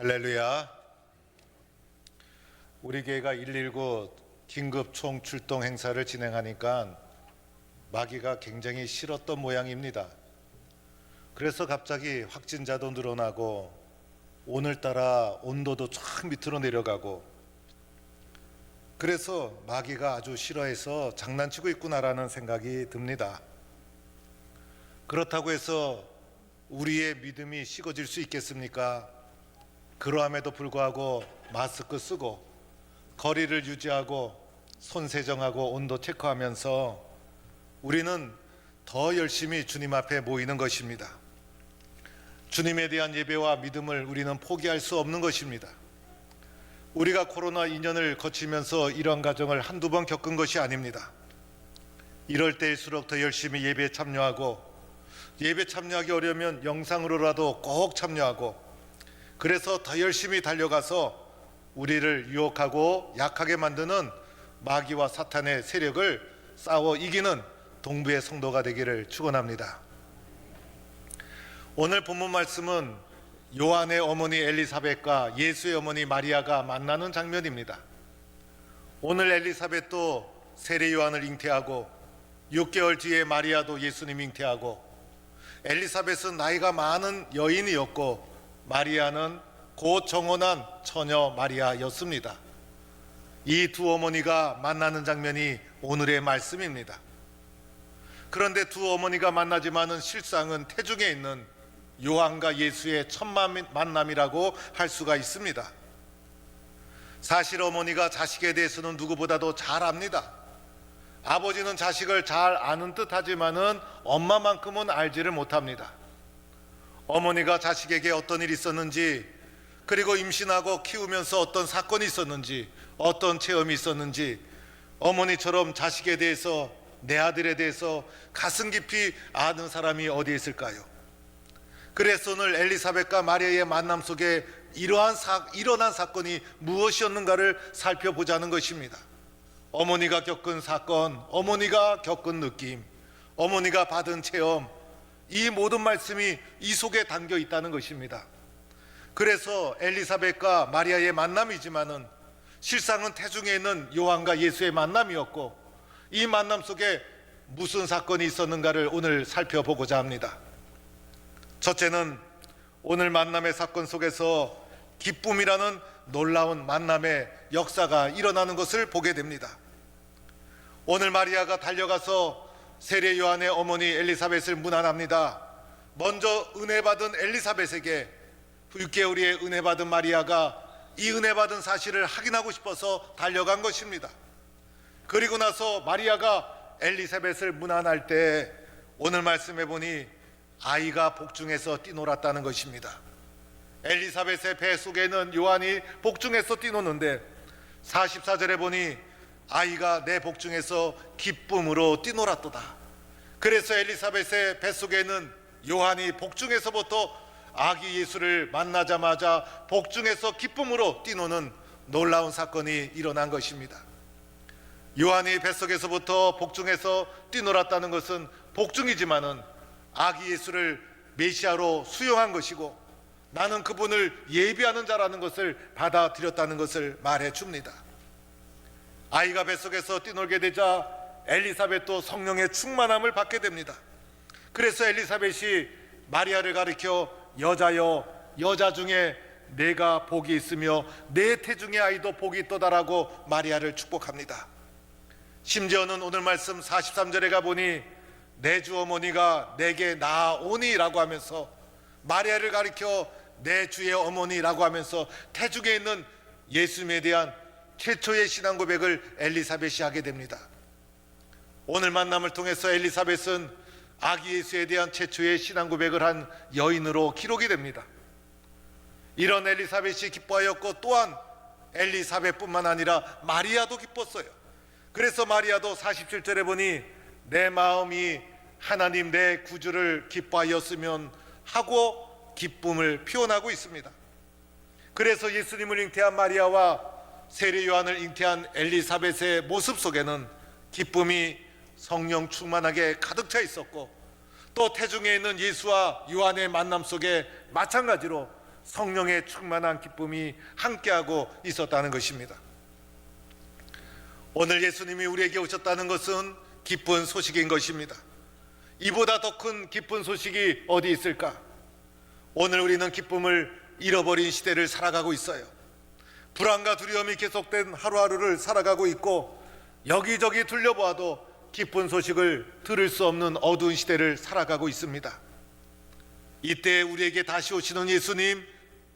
할렐루야. 우리 교회가 119 긴급 총출동 행사를 진행하니까 마귀가 굉장히 싫었던 모양입니다. 그래서 갑자기 확진자도 늘어나고 오늘따라 온도도 쫙 밑으로 내려가고, 그래서 마귀가 아주 싫어해서 장난치고 있구나라는 생각이 듭니다. 그렇다고 해서 우리의 믿음이 식어질 수 있겠습니까? 그러함에도 불구하고 마스크 쓰고 거리를 유지하고 손 세정하고 온도 체크하면서 우리는 더 열심히 주님 앞에 모이는 것입니다. 주님에 대한 예배와 믿음을 우리는 포기할 수 없는 것입니다. 우리가 코로나 2년을 거치면서 이런 과정을 한두 번 겪은 것이 아닙니다. 이럴 때일수록 더 열심히 예배에 참여하고, 예배 참여하기 어려우면 영상으로라도 꼭 참여하고, 그래서 더 열심히 달려가서 우리를 유혹하고 약하게 만드는 마귀와 사탄의 세력을 싸워 이기는 동부의 성도가 되기를 축원합니다. 오늘 본문 말씀은 요한의 어머니 엘리사벳과 예수의 어머니 마리아가 만나는 장면입니다. 오늘 엘리사벳도 세례 요한을 잉태하고 6개월 뒤에 마리아도 예수님 잉태하고, 엘리사벳은 나이가 많은 여인이었고 마리아는 곧 정혼한 처녀 마리아였습니다. 이 두 어머니가 만나는 장면이 오늘의 말씀입니다. 그런데 두 어머니가 만나지만은 실상은 태중에 있는 요한과 예수의 첫 만남이라고 할 수가 있습니다. 사실 어머니가 자식에 대해서는 누구보다도 잘 압니다. 아버지는 자식을 잘 아는 듯 하지만은 엄마만큼은 알지를 못합니다. 어머니가 자식에게 어떤 일이 있었는지, 그리고 임신하고 키우면서 어떤 사건이 있었는지, 어떤 체험이 있었는지, 어머니처럼 자식에 대해서, 내 아들에 대해서 가슴 깊이 아는 사람이 어디에 있을까요? 그래서 오늘 엘리사벳과 마리아의 만남 속에 일어난 사건이 무엇이었는가를 살펴보자는 것입니다. 어머니가 겪은 사건, 어머니가 겪은 느낌, 어머니가 받은 체험, 이 모든 말씀이 이 속에 담겨 있다는 것입니다. 그래서 엘리사벳과 마리아의 만남이지만은 실상은 태중에 있는 요한과 예수의 만남이었고, 이 만남 속에 무슨 사건이 있었는가를 오늘 살펴보고자 합니다. 첫째는 오늘 만남의 사건 속에서 기쁨이라는 놀라운 만남의 역사가 일어나는 것을 보게 됩니다. 오늘 마리아가 달려가서 세례 요한의 어머니 엘리사벳을 문안합니다. 먼저 은혜 받은 엘리사벳에게 6개월의 은혜 받은 마리아가 이 은혜 받은 사실을 확인하고 싶어서 달려간 것입니다. 그리고 나서 마리아가 엘리사벳을 문안할 때 오늘 말씀해 보니 아이가 복중에서 뛰놀았다는 것입니다. 엘리사벳의 배 속에는 요한이 복중에서 뛰노는데 44절에 보니 아이가 내 복중에서 기쁨으로 뛰놀았도다. 그래서 엘리사벳의 뱃속에는 요한이 복중에서부터 아기 예수를 만나자마자 복중에서 기쁨으로 뛰노는 놀라운 사건이 일어난 것입니다. 요한이 뱃속에서부터 복중에서 뛰놀았다는 것은 복중이지만은 아기 예수를 메시아로 수용한 것이고, 나는 그분을 예비하는 자라는 것을 받아들였다는 것을 말해 줍니다. 아이가 뱃속에서 뛰놀게 되자 엘리사벳도 성령의 충만함을 받게 됩니다. 그래서 엘리사벳이 마리아를 가리켜 여자여, 여자 중에 내가 복이 있으며 내 태중의 아이도 복이 있도다라고 마리아를 축복합니다. 심지어는 오늘 말씀 43절에 가보니 내 주 어머니가 내게 나오니라고 하면서 마리아를 가리켜 내 주의 어머니라고 하면서 태중에 있는 예수님에 대한 최초의 신앙 고백을 엘리사벳이 하게 됩니다. 오늘 만남을 통해서 엘리사벳은 아기 예수에 대한 최초의 신앙 고백을 한 여인으로 기록이 됩니다. 이런 엘리사벳이 기뻐하였고, 또한 엘리사벳뿐만 아니라 마리아도 기뻤어요. 그래서 마리아도 47절에 보니 내 마음이 하나님 내 구주를 기뻐하였으면 하고 기쁨을 표현하고 있습니다. 그래서 예수님을 잉태한 마리아와 세례 요한을 잉태한 엘리사벳의 모습 속에는 기쁨이 성령 충만하게 가득 차 있었고, 또 태중에 있는 예수와 요한의 만남 속에 마찬가지로 성령의 충만한 기쁨이 함께하고 있었다는 것입니다. 오늘 예수님이 우리에게 오셨다는 것은 기쁜 소식인 것입니다. 이보다 더 큰 기쁜 소식이 어디 있을까? 오늘 우리는 기쁨을 잃어버린 시대를 살아가고 있어요. 불안과 두려움이 계속된 하루하루를 살아가고 있고, 여기저기 둘러보아도 기쁜 소식을 들을 수 없는 어두운 시대를 살아가고 있습니다. 이때 우리에게 다시 오시는 예수님,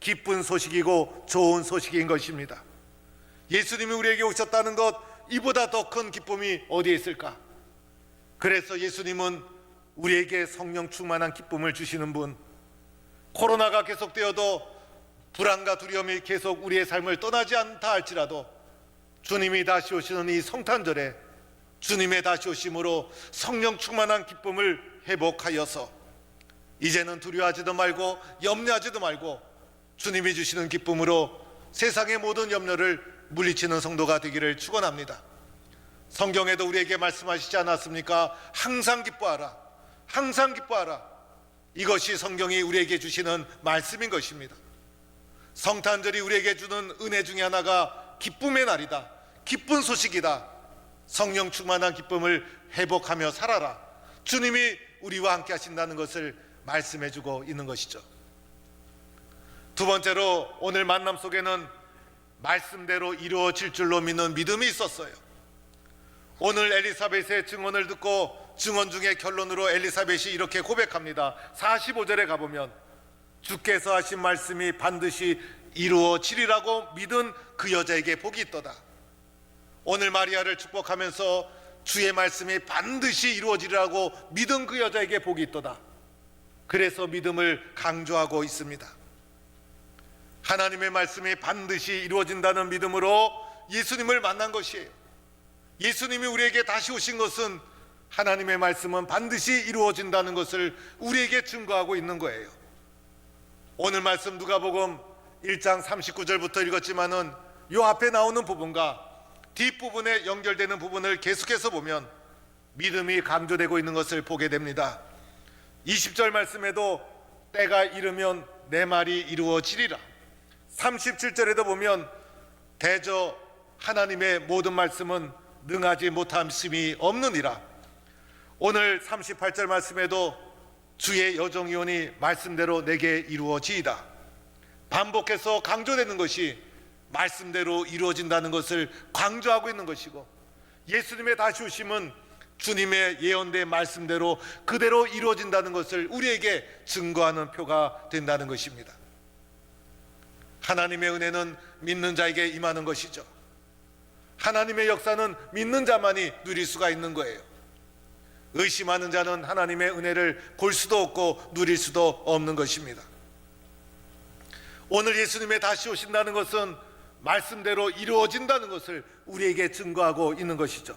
기쁜 소식이고 좋은 소식인 것입니다. 예수님이 우리에게 오셨다는 것, 이보다 더 큰 기쁨이 어디에 있을까? 그래서 예수님은 우리에게 성령 충만한 기쁨을 주시는 분, 코로나가 계속되어도 불안과 두려움이 계속 우리의 삶을 떠나지 않다 할지라도 주님이 다시 오시는 이 성탄절에 주님의 다시 오심으로 성령 충만한 기쁨을 회복하여서 이제는 두려워하지도 말고 염려하지도 말고 주님이 주시는 기쁨으로 세상의 모든 염려를 물리치는 성도가 되기를 축원합니다. 성경에도 우리에게 말씀하시지 않았습니까? 항상 기뻐하라, 항상 기뻐하라. 이것이 성경이 우리에게 주시는 말씀인 것입니다. 성탄절이 우리에게 주는 은혜 중에 하나가 기쁨의 날이다, 기쁜 소식이다. 성령 충만한 기쁨을 회복하며 살아라. 주님이 우리와 함께 하신다는 것을 말씀해 주고 있는 것이죠. 두 번째로, 오늘 만남 속에는 말씀대로 이루어질 줄로 믿는 믿음이 있었어요. 오늘 엘리사벳의 증언을 듣고 증언 중에 결론으로 엘리사벳이 이렇게 고백합니다. 45절에 가보면 주께서 하신 말씀이 반드시 이루어지리라고 믿은 그 여자에게 복이 있도다. 오늘 마리아를 축복하면서 주의 말씀이 반드시 이루어지리라고 믿은 그 여자에게 복이 있도다. 그래서 믿음을 강조하고 있습니다. 하나님의 말씀이 반드시 이루어진다는 믿음으로 예수님을 만난 것이에요. 예수님이 우리에게 다시 오신 것은 하나님의 말씀은 반드시 이루어진다는 것을 우리에게 증거하고 있는 거예요. 오늘 말씀 누가복음 1장 39절부터 읽었지만은 요 앞에 나오는 부분과 뒷부분에 연결되는 부분을 계속해서 보면 믿음이 강조되고 있는 것을 보게 됩니다. 20절 말씀에도 때가 이르면 내 말이 이루어지리라. 37절에도 보면 대저 하나님의 모든 말씀은 능하지 못함심이 없느니라. 오늘 38절 말씀에도 주의 여정이오니 말씀대로 내게 이루어지이다. 반복해서 강조되는 것이 말씀대로 이루어진다는 것을 강조하고 있는 것이고, 예수님의 다시 오심은 주님의 예언된 말씀대로 그대로 이루어진다는 것을 우리에게 증거하는 표가 된다는 것입니다. 하나님의 은혜는 믿는 자에게 임하는 것이죠. 하나님의 역사는 믿는 자만이 누릴 수가 있는 거예요. 의심하는 자는 하나님의 은혜를 볼 수도 없고 누릴 수도 없는 것입니다. 오늘 예수님의 다시 오신다는 것은 말씀대로 이루어진다는 것을 우리에게 증거하고 있는 것이죠.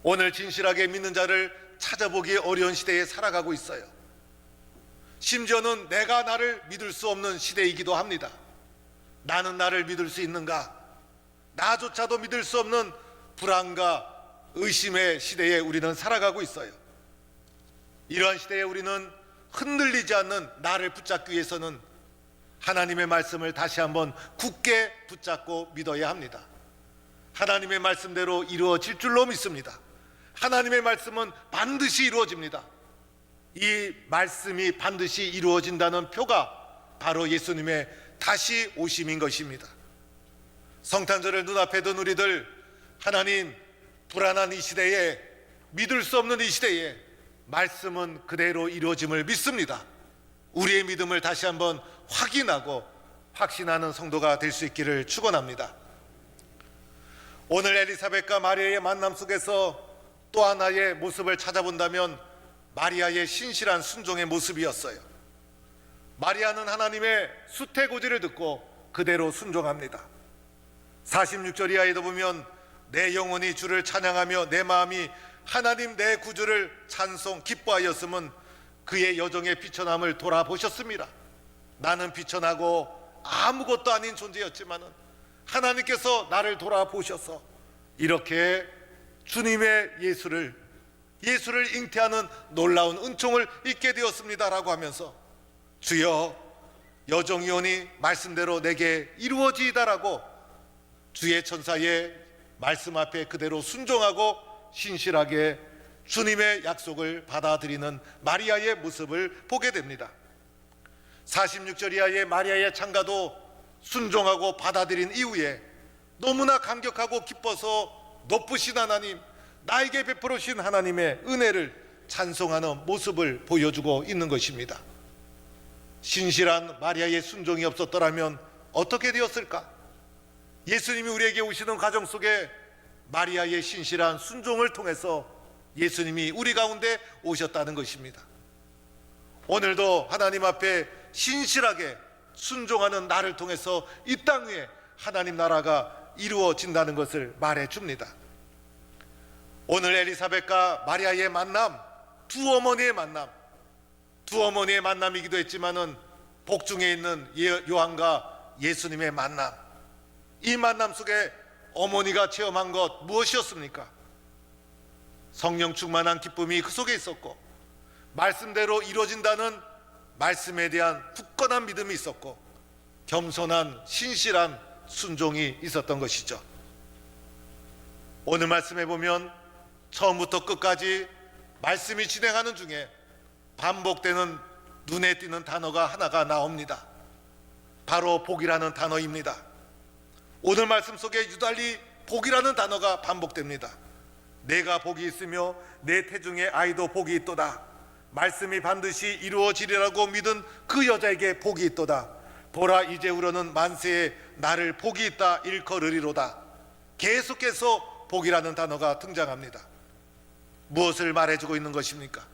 오늘 진실하게 믿는 자를 찾아보기 어려운 시대에 살아가고 있어요. 심지어는 내가 나를 믿을 수 없는 시대이기도 합니다. 나는 나를 믿을 수 있는가? 나조차도 믿을 수 없는 불안과 의심의 시대에 우리는 살아가고 있어요. 이러한 시대에 우리는 흔들리지 않는 나를 붙잡기 위해서는 하나님의 말씀을 다시 한번 굳게 붙잡고 믿어야 합니다. 하나님의 말씀대로 이루어질 줄로 믿습니다. 하나님의 말씀은 반드시 이루어집니다. 이 말씀이 반드시 이루어진다는 표가 바로 예수님의 다시 오심인 것입니다. 성탄절을 눈앞에 둔 우리들, 하나님, 불안한 이 시대에, 믿을 수 없는 이 시대에 말씀은 그대로 이루어짐을 믿습니다. 우리의 믿음을 다시 한번 확인하고 확신하는 성도가 될 수 있기를 축원합니다. 오늘 엘리사벳과 마리아의 만남 속에서 또 하나의 모습을 찾아본다면 마리아의 신실한 순종의 모습이었어요. 마리아는 하나님의 수태고지를 듣고 그대로 순종합니다. 46절 이하에도 보면 내 영혼이 주를 찬양하며 내 마음이 하나님 내 구주를 찬송 기뻐하였음은 그의 여정의 비천함을 돌아보셨습니다. 나는 비천하고 아무것도 아닌 존재였지만은 하나님께서 나를 돌아보셔서 이렇게 주님의 예수를 잉태하는 놀라운 은총을 잊게 되었습니다라고 하면서 주여 여정이오니 말씀대로 내게 이루어지이다라고 주의 천사의 말씀 앞에 그대로 순종하고 신실하게 주님의 약속을 받아들이는 마리아의 모습을 보게 됩니다. 46절 이하의 마리아의 찬가도 순종하고 받아들인 이후에 너무나 감격하고 기뻐서 높으신 하나님, 나에게 베풀어 주신 하나님의 은혜를 찬송하는 모습을 보여주고 있는 것입니다. 신실한 마리아의 순종이 없었더라면 어떻게 되었을까? 예수님이 우리에게 오시는 과정 속에 마리아의 신실한 순종을 통해서 예수님이 우리 가운데 오셨다는 것입니다. 오늘도 하나님 앞에 신실하게 순종하는 나를 통해서 이 땅 위에 하나님 나라가 이루어진다는 것을 말해줍니다. 오늘 엘리사벳과 마리아의 만남, 두 어머니의 만남, 두 어머니의 만남이기도 했지만은 복중에 있는 요한과 예수님의 만남, 이 만남 속에 어머니가 체험한 것 무엇이었습니까? 성령 충만한 기쁨이 그 속에 있었고, 말씀대로 이루어진다는 말씀에 대한 굳건한 믿음이 있었고, 겸손한 신실한 순종이 있었던 것이죠. 오늘 말씀에 보면 처음부터 끝까지 말씀이 진행하는 중에 반복되는 눈에 띄는 단어가 하나가 나옵니다. 바로 복이라는 단어입니다. 오늘 말씀 속에 유달리 복이라는 단어가 반복됩니다. 내가 복이 있으며 내 태중의 아이도 복이 있도다. 말씀이 반드시 이루어지리라고 믿은 그 여자에게 복이 있도다. 보라, 이제 우러는 만세에 나를 복이 있다 일컬으리로다. 계속해서 복이라는 단어가 등장합니다. 무엇을 말해주고 있는 것입니까?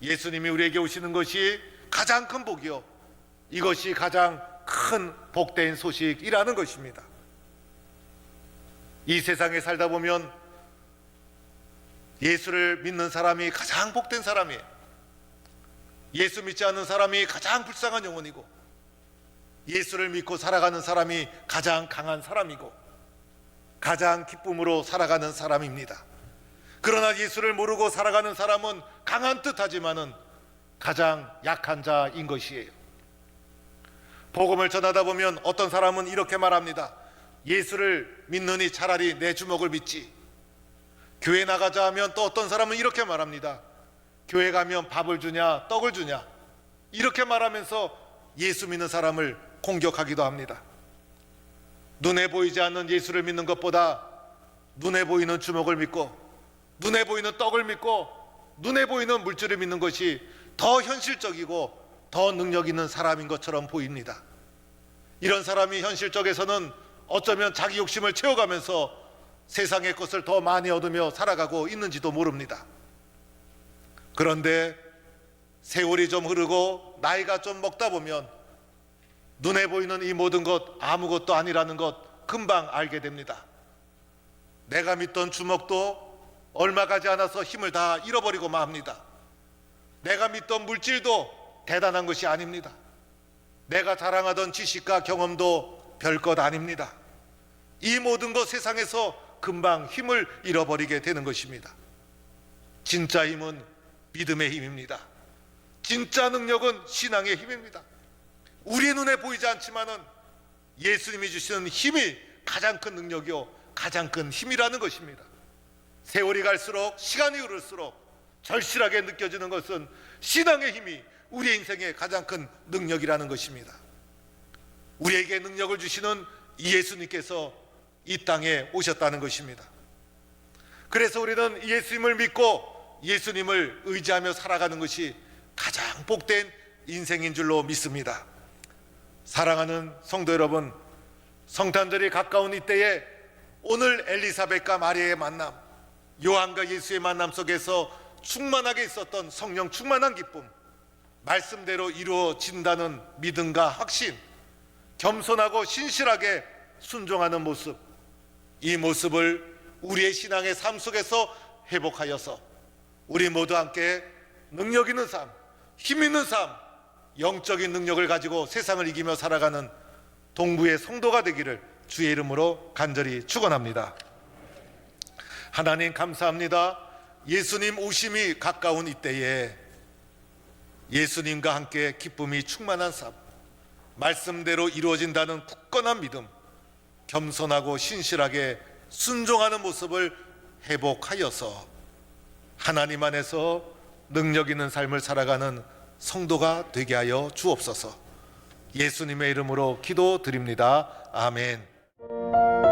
예수님이 우리에게 오시는 것이 가장 큰 복이요, 이것이 가장 큰 복된 소식이라는 것입니다. 이 세상에 살다 보면 예수를 믿는 사람이 가장 복된 사람이에요. 예수 믿지 않는 사람이 가장 불쌍한 영혼이고, 예수를 믿고 살아가는 사람이 가장 강한 사람이고, 가장 기쁨으로 살아가는 사람입니다. 그러나 예수를 모르고 살아가는 사람은 강한 듯하지만은 가장 약한 자인 것이에요. 복음을 전하다 보면 어떤 사람은 이렇게 말합니다. 예수를 믿느니 차라리 내 주먹을 믿지. 교회 나가자 하면 또 어떤 사람은 이렇게 말합니다. 교회 가면 밥을 주냐 떡을 주냐, 이렇게 말하면서 예수 믿는 사람을 공격하기도 합니다. 눈에 보이지 않는 예수를 믿는 것보다 눈에 보이는 주먹을 믿고, 눈에 보이는 떡을 믿고, 눈에 보이는 물질을 믿는 것이 더 현실적이고 더 능력 있는 사람인 것처럼 보입니다. 이런 사람이 현실적에서는 어쩌면 자기 욕심을 채워가면서 세상의 것을 더 많이 얻으며 살아가고 있는지도 모릅니다. 그런데 세월이 좀 흐르고 나이가 좀 먹다 보면 눈에 보이는 이 모든 것 아무것도 아니라는 것 금방 알게 됩니다. 내가 믿던 주먹도 얼마 가지 않아서 힘을 다 잃어버리고 맙니다. 내가 믿던 물질도 대단한 것이 아닙니다. 내가 자랑하던 지식과 경험도 별것 아닙니다. 이 모든 것 세상에서 금방 힘을 잃어버리게 되는 것입니다. 진짜 힘은 믿음의 힘입니다. 진짜 능력은 신앙의 힘입니다. 우리 눈에 보이지 않지만은 예수님이 주시는 힘이 가장 큰 능력이요, 가장 큰 힘이라는 것입니다. 세월이 갈수록, 시간이 흐를수록 절실하게 느껴지는 것은 신앙의 힘이 우리의 인생의 가장 큰 능력이라는 것입니다. 우리에게 능력을 주시는 예수님께서 이 땅에 오셨다는 것입니다. 그래서 우리는 예수님을 믿고 예수님을 의지하며 살아가는 것이 가장 복된 인생인 줄로 믿습니다. 사랑하는 성도 여러분, 성탄절이 가까운 이때에 오늘 엘리사벳과 마리아의 만남, 요한과 예수의 만남 속에서 충만하게 있었던 성령 충만한 기쁨, 말씀대로 이루어진다는 믿음과 확신, 겸손하고 신실하게 순종하는 모습, 이 모습을 우리의 신앙의 삶 속에서 회복하여서 우리 모두 함께 능력 있는 삶, 힘 있는 삶, 영적인 능력을 가지고 세상을 이기며 살아가는 동부의 성도가 되기를 주의 이름으로 간절히 축원합니다. 하나님 감사합니다. 예수님 오심이 가까운 이때에 예수님과 함께 기쁨이 충만한 삶, 말씀대로 이루어진다는 굳건한 믿음, 겸손하고 신실하게 순종하는 모습을 회복하여서 하나님 안에서 능력 있는 삶을 살아가는 성도가 되게 하여 주옵소서. 예수님의 이름으로 기도드립니다. 아멘.